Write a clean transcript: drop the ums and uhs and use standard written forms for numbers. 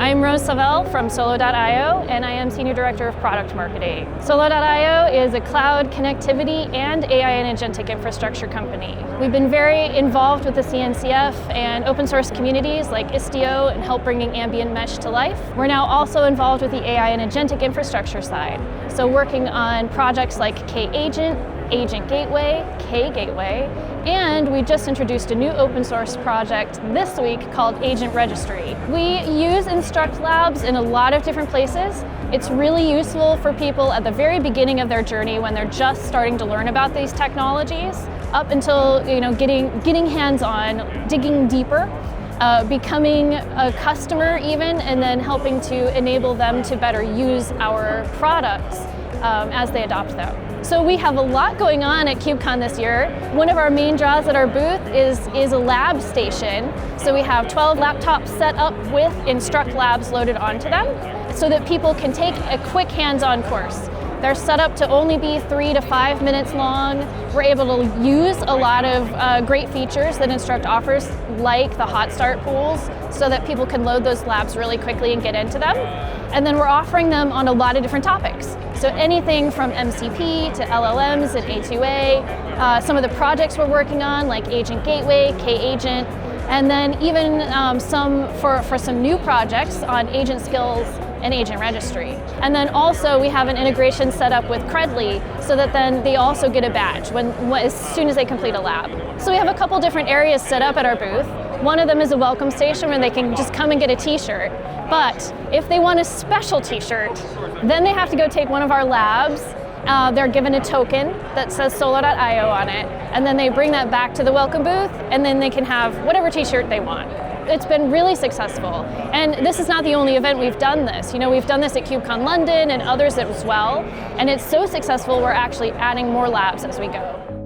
I'm Rose Sawvel from Solo.io, and I am Senior Director of Product Marketing. Solo.io is a cloud connectivity and AI and agentic infrastructure company. We've been very involved with the CNCF and open source communities like Istio and help bringing ambient mesh to life. We're now also involved with the AI and agentic infrastructure side, so working on projects like K-Agent, Agent Gateway, K-Gateway, and we just introduced a new open source project this week called Agent Registry. We use Instruqt labs in a lot of different places. It's really useful for people at the very beginning of their journey when they're just starting to learn about these technologies, up until getting hands-on, digging deeper, becoming a customer even, and then helping to enable them to better use our products as they adopt them. So we have a lot going on at KubeCon this year. One of our main draws at our booth is a lab station. So we have 12 laptops set up with Instruqt labs loaded onto them so that people can take a quick hands-on course. They're set up to only be 3 to 5 minutes long. We're able to use a lot of great features that Instruqt offers, like the hot start pools, so that people can load those labs really quickly and get into them. And then we're offering them on a lot of different topics. So anything from MCP to LLMs and A2A, some of the projects we're working on like Agent Gateway, K-Agent, and then even some for some new projects on agent skills and agent registry. And then also we have an integration set up with Credly so that then they also get a badge as soon as they complete a lab. So we have a couple different areas set up at our booth. One of them is a welcome station where they can just come and get a t-shirt. But if they want a special t-shirt, then they have to go take one of our labs. They're given a token that says Solo.io on it, and then they bring that back to the welcome booth, and then they can have whatever t-shirt they want. It's been really successful. And this is not the only event we've done this. We've done this at KubeCon London and others as well. And it's so successful, we're actually adding more labs as we go.